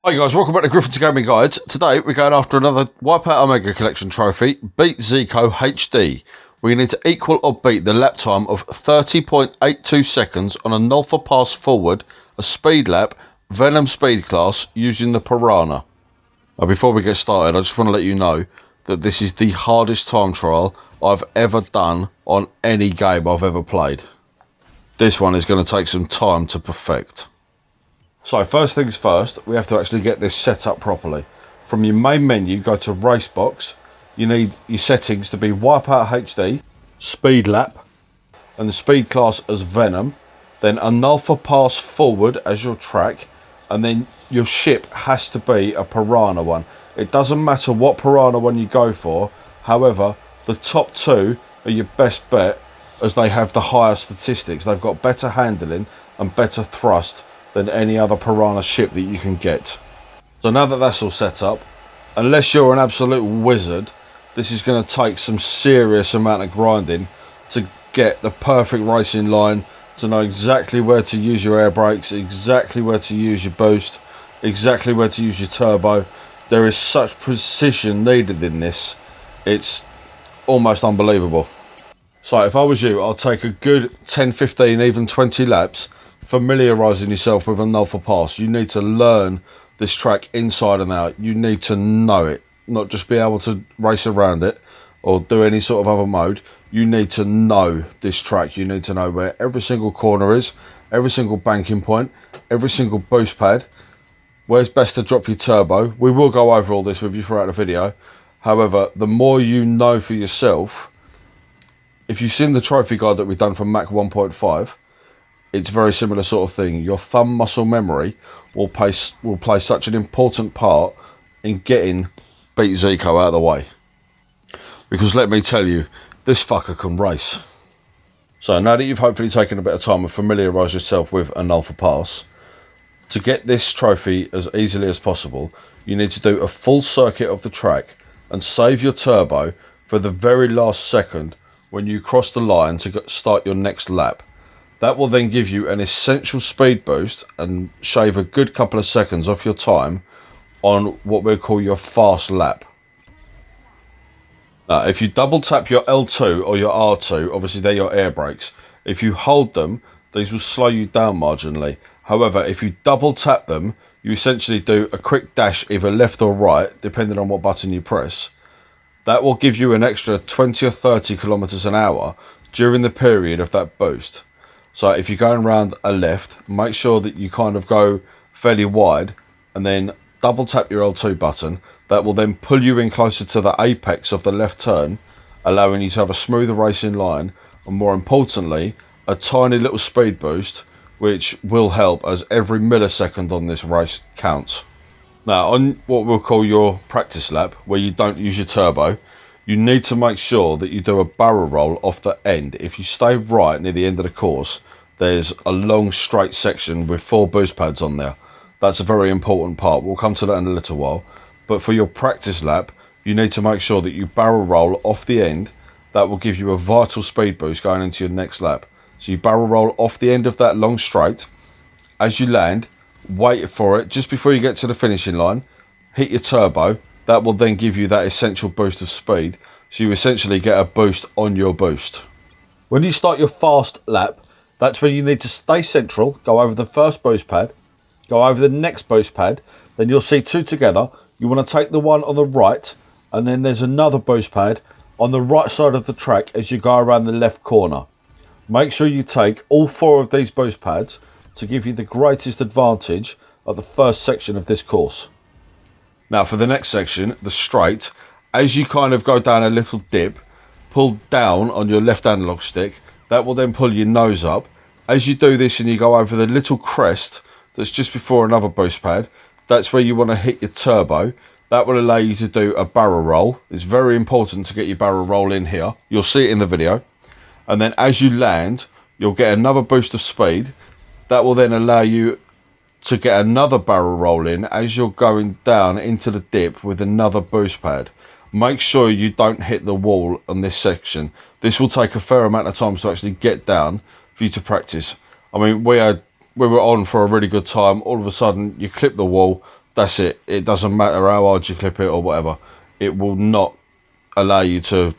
Hi guys, welcome back to Griffin's Gaming Guides. Today we're going after another Wipeout Omega Collection trophy, beat Zico HD. We need to equal or beat the lap time of 30.82 seconds on an Anulpha pass forward, a speed lap, Venom speed class using the Piranha. Now before we get started, I just want to let you know that this is the hardest time trial I've ever done on any game I've ever played. This one is going to take some time to perfect. So first things first, we have to actually get this set up properly. From your main menu, go to race box. You need your settings to be Wipeout HD, speed lap, and the speed class as Venom. Then Anulpha pass forward as your track, and then your ship has to be a Piranha one. It doesn't matter what Piranha one you go for. However, the top two are your best bet as they have the higher statistics. They've got better handling and better thrust than any other Piranha ship that you can get. So now that that's all set up, unless you're an absolute wizard, this is going to take some serious amount of grinding to get the perfect racing line, to know exactly where to use your air brakes, exactly where to use your boost, exactly where to use your turbo. There is such precision needed in this, it's almost unbelievable. So if I was you, I'd take a good 10, 15, even 20 laps familiarising yourself with an Anulpha pass. You need to learn this track inside and out. You need to know it, not just be able to race around it or do any sort of other mode. You need to know this track. You need to know where every single corner is, every single banking point, every single boost pad, where's best to drop your turbo. We will go over all this with you throughout the video. However, the more you know for yourself, if you've seen the trophy guide that we've done for Mach 1.5, it's a very similar sort of thing. Your thumb muscle memory will play such an important part in getting beat Zico out of the way. Because let me tell you, this fucker can race. So now that you've hopefully taken a bit of time and familiarised yourself with an Anulpha pass, to get this trophy as easily as possible, you need to do a full circuit of the track and save your turbo for the very last second when you cross the line to start your next lap. That will then give you an essential speed boost and shave a good couple of seconds off your time on what we'll call your fast lap. Now, if you double tap your L2 or your R2, obviously they're your air brakes. If you hold them, these will slow you down marginally. However, if you double tap them, you essentially do a quick dash either left or right, depending on what button you press. That will give you an extra 20 or 30 kilometers an hour during the period of that boost. So if you're going around a left, make sure that you kind of go fairly wide and then double tap your L2 button. That will then pull you in closer to the apex of the left turn, allowing you to have a smoother racing line and, more importantly, a tiny little speed boost, which will help as every millisecond on this race counts. Now, on what we'll call your practice lap, where you don't use your turbo, you need to make sure that you do a barrel roll off the end. If you stay right near the end of the course, there's a long straight section with 4 boost pads on there. That's a very important part. We'll come to that in a little while. But for your practice lap, you need to make sure that you barrel roll off the end. That will give you a vital speed boost going into your next lap. So you barrel roll off the end of that long straight. As you land, wait for it just before you get to the finishing line. Hit your turbo. That will then give you that essential boost of speed. So you essentially get a boost on your boost. When you start your fast lap, that's when you need to stay central, go over the first boost pad, go over the next boost pad, then you'll see 2 together. You want to take the one on the right, and then there's another boost pad on the right side of the track as you go around the left corner. Make sure you take all 4 of these boost pads to give you the greatest advantage at the first section of this course. Now for the next section, the straight, as you kind of go down a little dip, pull down on your left analog stick. That will then pull your nose up. As you do this and you go over the little crest that's just before another boost pad, that's where you want to hit your turbo. That will allow you to do a barrel roll. It's very important to get your barrel roll in here. You'll see it in the video. And then as you land, you'll get another boost of speed. That will then allow you to get another barrel roll in as you're going down into the dip with another boost pad. Make sure you don't hit the wall on this section. This will take a fair amount of time to actually get down for you to practice. I mean, we were on for a really good time. All of a sudden, you clip the wall, that's it. It doesn't matter how hard you clip it or whatever. It will not allow you to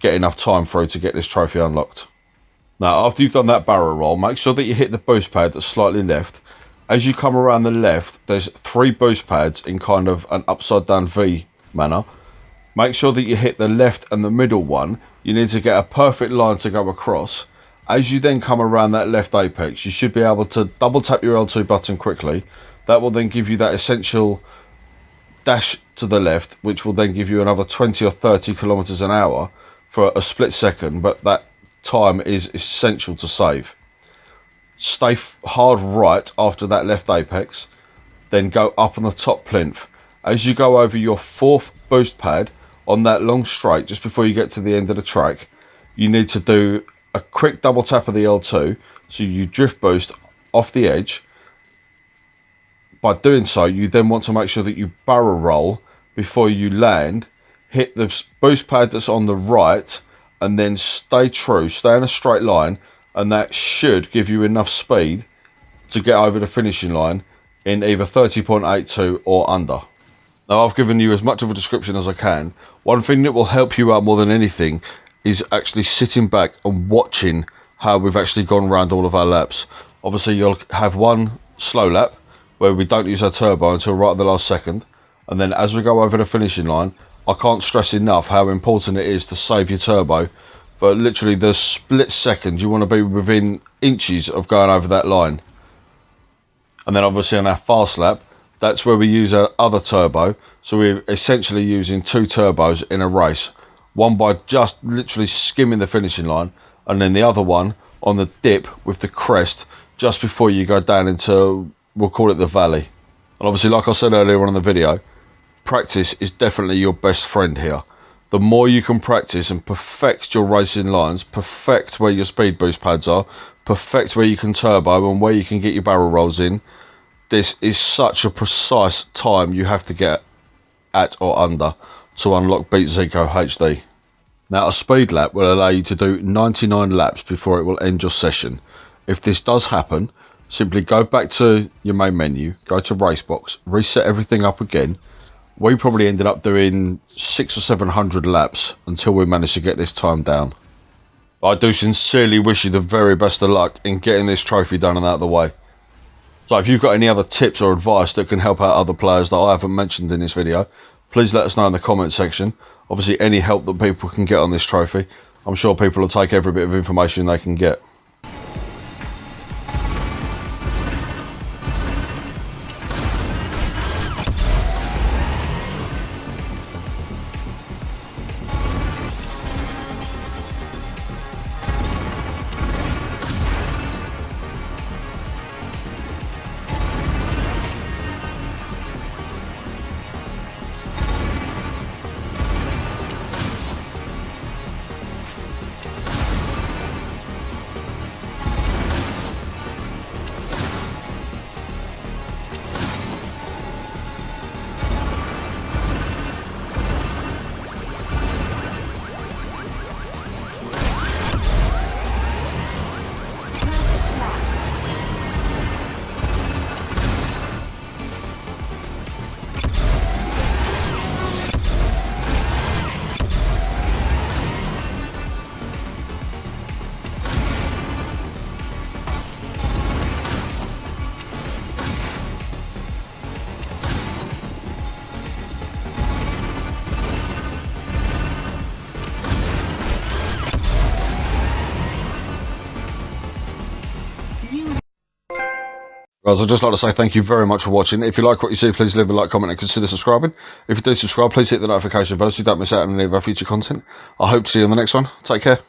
get enough time through to get this trophy unlocked. Now, after you've done that barrel roll, make sure that you hit the boost pad that's slightly left. As you come around the left, there's 3 boost pads in kind of an upside down V manner. Make sure that you hit the left and the middle one. You need to get a perfect line to go across. As you then come around that left apex, you should be able to double tap your L2 button quickly. That will then give you that essential dash to the left, which will then give you another 20 or 30 kilometers an hour for a split second, but that time is essential to save. Stay hard right after that left apex, then go up on the top plinth. As you go over your 4th boost pad on that long straight, just before you get to the end of the track, you need to do a quick double tap of the L2, so you drift boost off the edge. By doing so, you then want to make sure that you barrel roll before you land, hit the boost pad that's on the right, and then stay true, stay in a straight line, and that should give you enough speed to get over the finishing line in either 30.82 or under. Now, I've given you as much of a description as I can. One thing that will help you out more than anything is actually sitting back and watching how we've actually gone around all of our laps. Obviously, you'll have one slow lap where we don't use our turbo until right at the last second, and then as we go over the finishing line, I can't stress enough how important it is to save your turbo for literally the split second. You want to be within inches of going over that line. And then obviously on our fast lap, that's where we use our other turbo. So we're essentially using 2 turbos in a race. One by just literally skimming the finishing line, and then the other one on the dip with the crest just before you go down into, we'll call it the valley. And obviously, like I said earlier on in the video, practice is definitely your best friend here. The more you can practice and perfect your racing lines, perfect where your speed boost pads are, perfect where you can turbo and where you can get your barrel rolls in, this is such a precise time you have to get at or under to unlock Beat Zico HD. Now, a speed lap will allow you to do 99 laps before it will end your session. If this does happen, simply go back to your main menu, go to Racebox, reset everything up again. We probably ended up doing 600 or 700 laps until we managed to get this time down. I do sincerely wish you the very best of luck in getting this trophy done and out of the way. So if you've got any other tips or advice that can help out other players that I haven't mentioned in this video, please let us know in the comment section. Obviously, any help that people can get on this trophy, I'm sure people will take every bit of information they can get. Guys, I'd just like to say thank you very much for watching. If you like what you see, please leave a like, comment and consider subscribing. If you do subscribe, please hit the notification bell so you don't miss out on any of our future content. I hope to see you on the next one. Take care.